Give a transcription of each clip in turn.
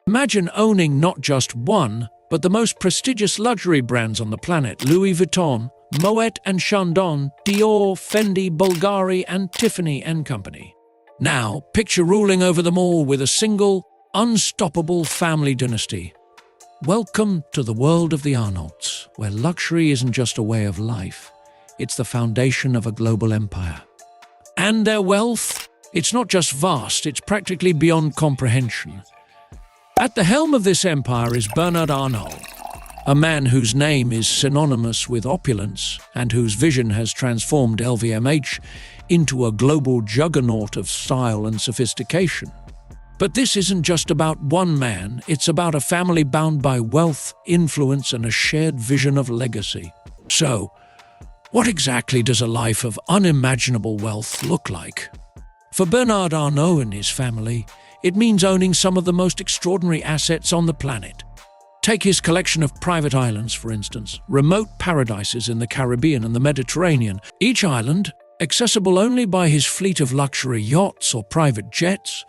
Imagine owning not just one, but the most prestigious luxury brands on the planet: Louis Vuitton, Moet and Chandon, Dior, Fendi, Bulgari, and Tiffany & Company. Now, picture ruling over them all with a single, unstoppable family dynasty. Welcome to the world of the Arnaults, where luxury isn't just a way of life, it's the foundation of a global empire. And their wealth? It's not just vast, it's practically beyond comprehension. At the helm of this empire is Bernard Arnault, a man whose name is synonymous with opulence and whose vision has transformed LVMH into a global juggernaut of style and sophistication. But this isn't just about one man, it's about a family bound by wealth, influence, and a shared vision of legacy. So, what exactly does a life of unimaginable wealth look like? For Bernard Arnault and his family, it means owning some of the most extraordinary assets on the planet. Take his collection of private islands, for instance, remote paradises in the Caribbean and the Mediterranean. Each island, accessible only by his fleet of luxury yachts or private jets,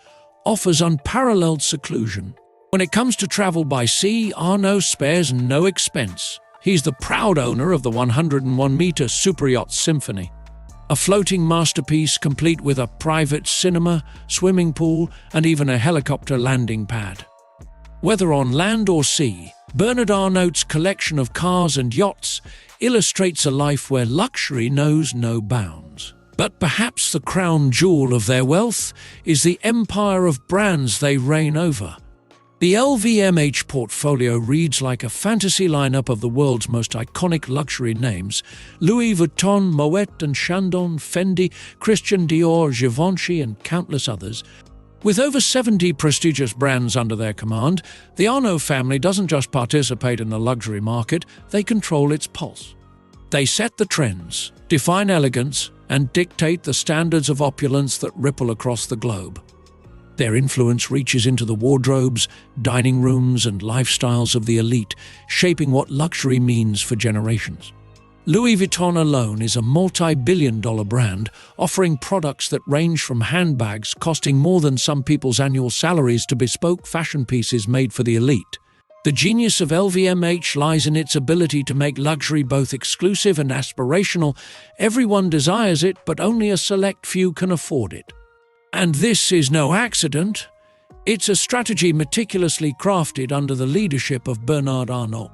offers unparalleled seclusion. When it comes to travel by sea, Arnault spares no expense. He's the proud owner of the 101-meter superyacht Symphony, a floating masterpiece complete with a private cinema, swimming pool, and even a helicopter landing pad. Whether on land or sea, Bernard Arnault's collection of cars and yachts illustrates a life where luxury knows no bounds. But perhaps the crown jewel of their wealth is the empire of brands they reign over. The LVMH portfolio reads like a fantasy lineup of the world's most iconic luxury names: Louis Vuitton, Moet and Chandon, Fendi, Christian Dior, Givenchy, and countless others. With over 70 prestigious brands under their command, the Arnault family doesn't just participate in the luxury market, they control its pulse. They set the trends, define elegance, and dictate the standards of opulence that ripple across the globe. Their influence reaches into the wardrobes, dining rooms, and lifestyles of the elite, shaping what luxury means for generations. Louis Vuitton alone is a multi-billion-dollar brand, offering products that range from handbags costing more than some people's annual salaries to bespoke fashion pieces made for the elite. The genius of LVMH lies in its ability to make luxury both exclusive and aspirational. Everyone desires it, but only a select few can afford it. And this is no accident. It's a strategy meticulously crafted under the leadership of Bernard Arnault.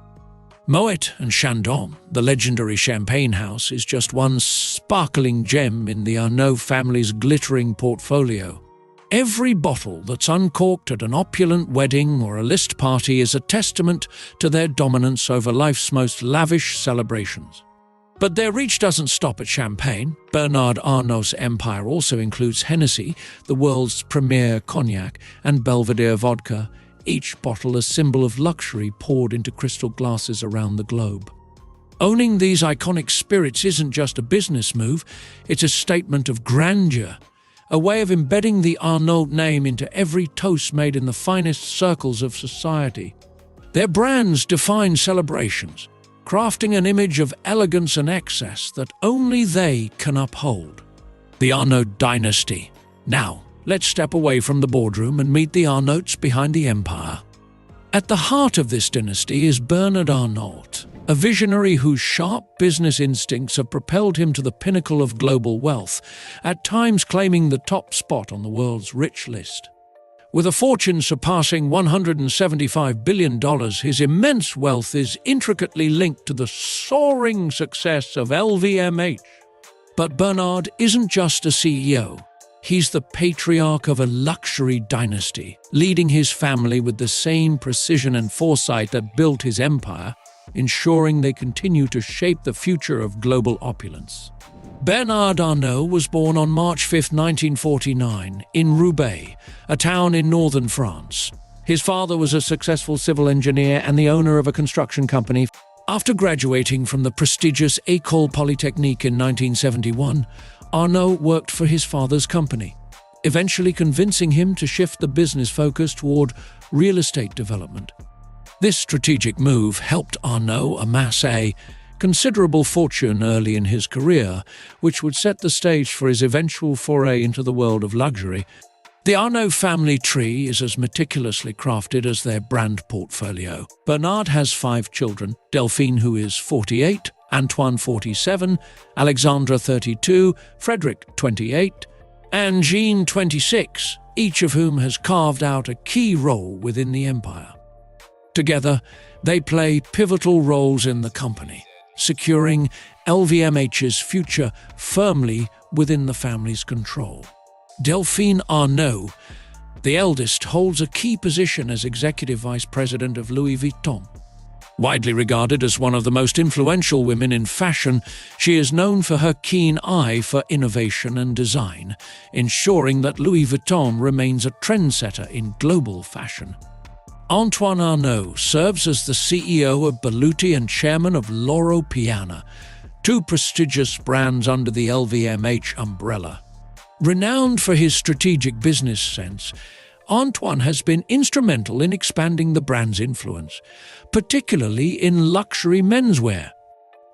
Moet and Chandon, the legendary champagne house, is just one sparkling gem in the Arnault family's glittering portfolio. Every bottle that's uncorked at an opulent wedding or a list party is a testament to their dominance over life's most lavish celebrations. But their reach doesn't stop at champagne. Bernard Arnault's empire also includes Hennessy, the world's premier cognac, and Belvedere vodka, each bottle a symbol of luxury poured into crystal glasses around the globe. Owning these iconic spirits isn't just a business move, it's a statement of grandeur, a way of embedding the Arnault name into every toast made in the finest circles of society. Their brands define celebrations, crafting an image of elegance and excess that only they can uphold. The Arnault Dynasty. Now, let's step away from the boardroom and meet the Arnaults behind the empire. At the heart of this dynasty is Bernard Arnault, a visionary whose sharp business instincts have propelled him to the pinnacle of global wealth, at times claiming the top spot on the world's rich list. With a fortune surpassing $175 billion, his immense wealth is intricately linked to the soaring success of LVMH. But Bernard isn't just a CEO. He's the patriarch of a luxury dynasty, leading his family with the same precision and foresight that built his empire, ensuring they continue to shape the future of global opulence. Bernard Arnault was born on March 5, 1949, in Roubaix, a town in northern France. His father was a successful civil engineer and the owner of a construction company. After graduating from the prestigious École Polytechnique in 1971, Arnault worked for his father's company, eventually convincing him to shift the business focus toward real estate development. This strategic move helped Arnault amass a considerable fortune early in his career, which would set the stage for his eventual foray into the world of luxury. The Arnault family tree is as meticulously crafted as their brand portfolio. Bernard has 5 children: Delphine, who is 48, Antoine, 47, Alexandra, 32, Frederick, 28, and Jean, 26, each of whom has carved out a key role within the empire. Together, they play pivotal roles in the company, securing LVMH's future firmly within the family's control. Delphine Arnault, the eldest, holds a key position as executive vice president of Louis Vuitton. Widely regarded as one of the most influential women in fashion, she is known for her keen eye for innovation and design, ensuring that Louis Vuitton remains a trendsetter in global fashion. Antoine Arnault serves as the CEO of Berluti and chairman of Loro Piana, 2 prestigious brands under the LVMH umbrella. Renowned for his strategic business sense, Antoine has been instrumental in expanding the brand's influence, particularly in luxury menswear.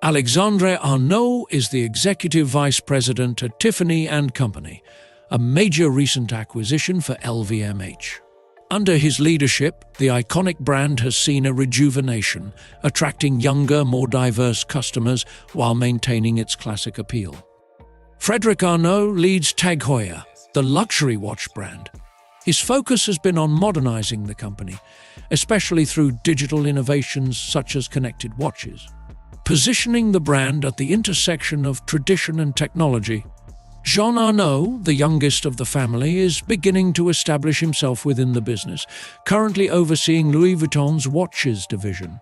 Alexandre Arnault is the executive vice president at Tiffany & Company, a major recent acquisition for LVMH. Under his leadership, the iconic brand has seen a rejuvenation, attracting younger, more diverse customers while maintaining its classic appeal. Frédéric Arnault leads Tag Heuer, the luxury watch brand. His focus has been on modernizing the company, especially through digital innovations such as connected watches, positioning the brand at the intersection of tradition and technology. Jean Arnault, the youngest of the family, is beginning to establish himself within the business, currently overseeing Louis Vuitton's watches division.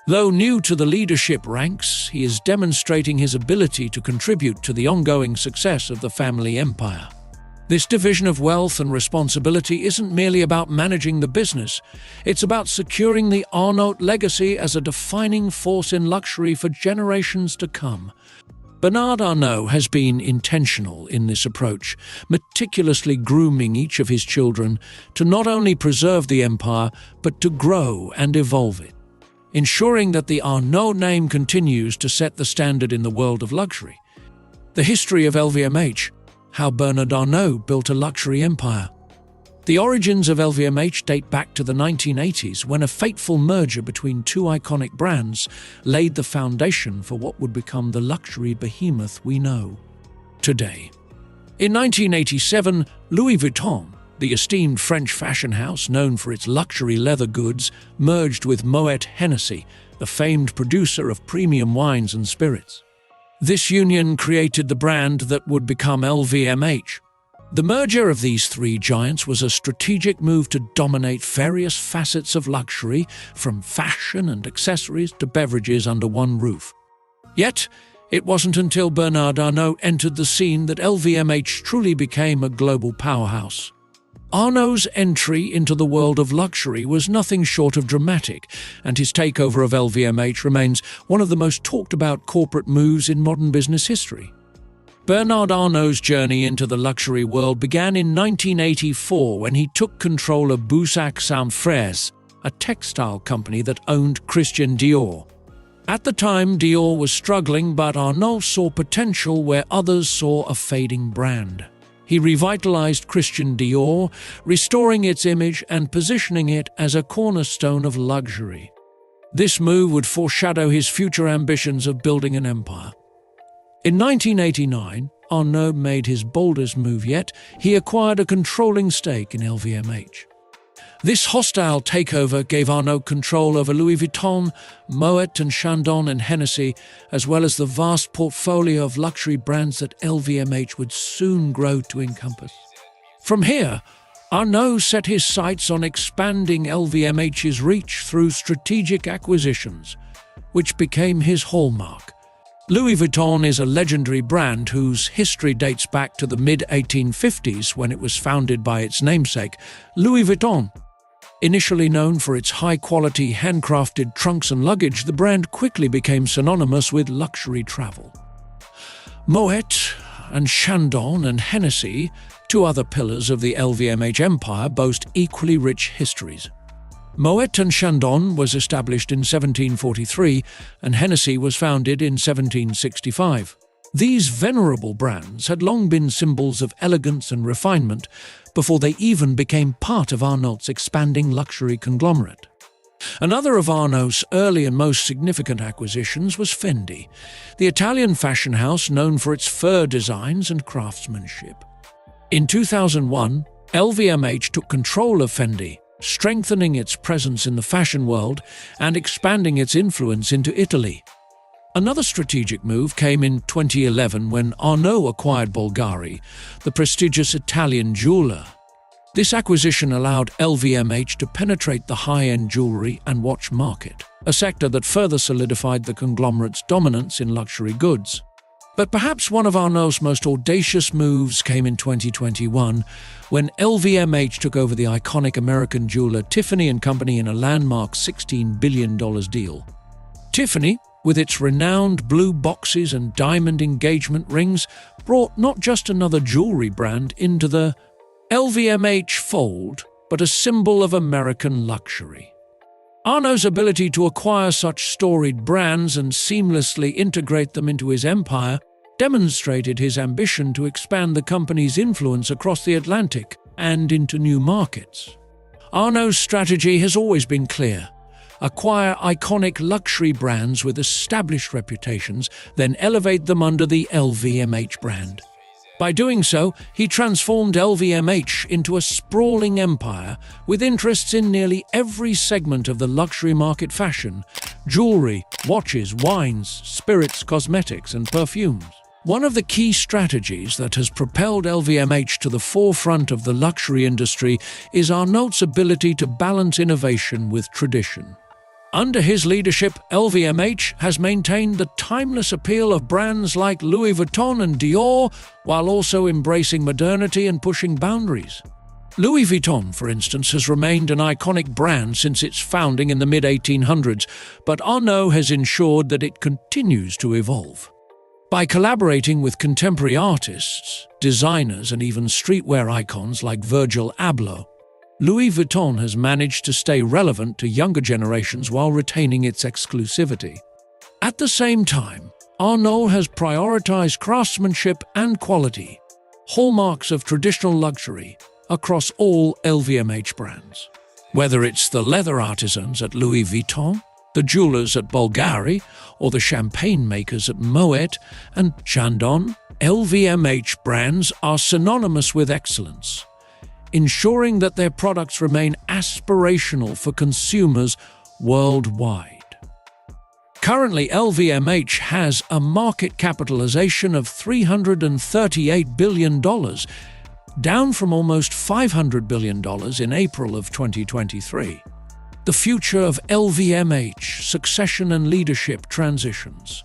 Though new to the leadership ranks, he is demonstrating his ability to contribute to the ongoing success of the family empire. This division of wealth and responsibility isn't merely about managing the business, it's about securing the Arnault legacy as a defining force in luxury for generations to come. Bernard Arnault has been intentional in this approach, meticulously grooming each of his children to not only preserve the empire, but to grow and evolve it, ensuring that the Arnault name continues to set the standard in the world of luxury. The history of LVMH, how Bernard Arnault built a luxury empire. The origins of LVMH date back to the 1980s, when a fateful merger between 2 iconic brands laid the foundation for what would become the luxury behemoth we know today. In 1987, Louis Vuitton, the esteemed French fashion house known for its luxury leather goods, merged with Moet Hennessy, the famed producer of premium wines and spirits. This union created the brand that would become LVMH. The merger of these 3 giants was a strategic move to dominate various facets of luxury, from fashion and accessories to beverages, under one roof. Yet, it wasn't until Bernard Arnault entered the scene that LVMH truly became a global powerhouse. Arnault's entry into the world of luxury was nothing short of dramatic, and his takeover of LVMH remains one of the most talked-about corporate moves in modern business history. Bernard Arnault's journey into the luxury world began in 1984 when he took control of Boussac Saint Frères, a textile company that owned Christian Dior. At the time, Dior was struggling, but Arnault saw potential where others saw a fading brand. He revitalized Christian Dior, restoring its image and positioning it as a cornerstone of luxury. This move would foreshadow his future ambitions of building an empire. In 1989, Arnault made his boldest move yet. He acquired a controlling stake in LVMH. This hostile takeover gave Arnault control over Louis Vuitton, Moet and Chandon and Hennessy, as well as the vast portfolio of luxury brands that LVMH would soon grow to encompass. From here, Arnault set his sights on expanding LVMH's reach through strategic acquisitions, which became his hallmark. Louis Vuitton is a legendary brand whose history dates back to the mid-1850s, when it was founded by its namesake, Louis Vuitton. Initially known for its high-quality handcrafted trunks and luggage, the brand quickly became synonymous with luxury travel. Moet and Chandon and Hennessy, 2 other pillars of the LVMH empire, boast equally rich histories. Moet and Chandon was established in 1743, and Hennessy was founded in 1765. These venerable brands had long been symbols of elegance and refinement, before they even became part of Arnault's expanding luxury conglomerate. Another of Arnault's early and most significant acquisitions was Fendi, the Italian fashion house known for its fur designs and craftsmanship. In 2001, LVMH took control of Fendi, strengthening its presence in the fashion world and expanding its influence into Italy. Another strategic move came in 2011 when Arnault acquired Bulgari, the prestigious Italian jeweler. This acquisition allowed LVMH to penetrate the high-end jewelry and watch market, a sector that further solidified the conglomerate's dominance in luxury goods. But perhaps one of Arnault's most audacious moves came in 2021 when LVMH took over the iconic American jeweler Tiffany & Company in a landmark $16 billion deal. Tiffany, with its renowned blue boxes and diamond engagement rings, brought not just another jewelry brand into the LVMH fold, but a symbol of American luxury. Arnault's ability to acquire such storied brands and seamlessly integrate them into his empire demonstrated his ambition to expand the company's influence across the Atlantic and into new markets. Arnault's strategy has always been clear: acquire iconic luxury brands with established reputations, then elevate them under the LVMH brand. By doing so, he transformed LVMH into a sprawling empire with interests in nearly every segment of the luxury market: fashion, jewelry, watches, wines, spirits, cosmetics, and perfumes. One of the key strategies that has propelled LVMH to the forefront of the luxury industry is Arnault's ability to balance innovation with tradition. Under his leadership, LVMH has maintained the timeless appeal of brands like Louis Vuitton and Dior, while also embracing modernity and pushing boundaries. Louis Vuitton, for instance, has remained an iconic brand since its founding in the mid-1800s, but Arnault has ensured that it continues to evolve. By collaborating with contemporary artists, designers, and even streetwear icons like Virgil Abloh, Louis Vuitton has managed to stay relevant to younger generations while retaining its exclusivity. At the same time, Arnault has prioritized craftsmanship and quality, hallmarks of traditional luxury, across all LVMH brands. Whether it's the leather artisans at Louis Vuitton, the jewelers at Bulgari, or the champagne makers at Moet and Chandon, LVMH brands are synonymous with excellence, ensuring that their products remain aspirational for consumers worldwide. Currently, LVMH has a market capitalization of $338 billion, down from almost $500 billion in April of 2023. The future of LVMH: succession and leadership transitions.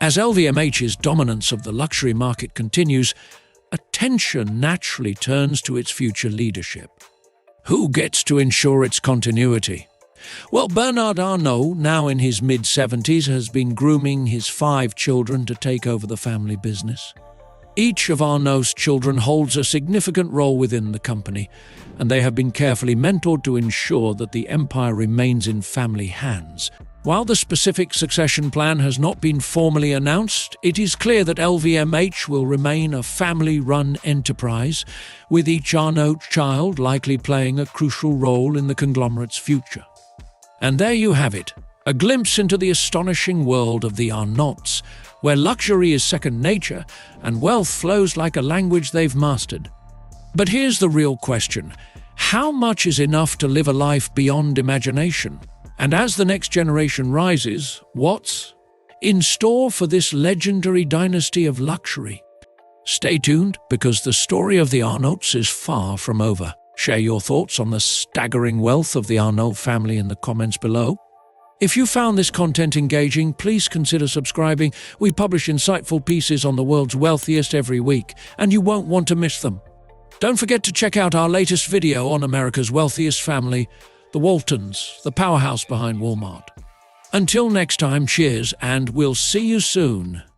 As LVMH's dominance of the luxury market continues, attention naturally turns to its future leadership. Who gets to ensure its continuity? Well, Bernard Arnault, now in his mid-70s, has been grooming his 5 children to take over the family business. Each of Arnault's children holds a significant role within the company, and they have been carefully mentored to ensure that the empire remains in family hands. While the specific succession plan has not been formally announced, it is clear that LVMH will remain a family-run enterprise, with each Arnault child likely playing a crucial role in the conglomerate's future. And there you have it, a glimpse into the astonishing world of the Arnaults, where luxury is second nature and wealth flows like a language they've mastered. But here's the real question: how much is enough to live a life beyond imagination? And as the next generation rises, what's in store for this legendary dynasty of luxury? Stay tuned, because the story of the Arnaults is far from over. Share your thoughts on the staggering wealth of the Arnault family in the comments below. If you found this content engaging, please consider subscribing. We publish insightful pieces on the world's wealthiest every week, and you won't want to miss them. Don't forget to check out our latest video on America's wealthiest family, the Waltons, the powerhouse behind Walmart. Until next time, cheers, and we'll see you soon.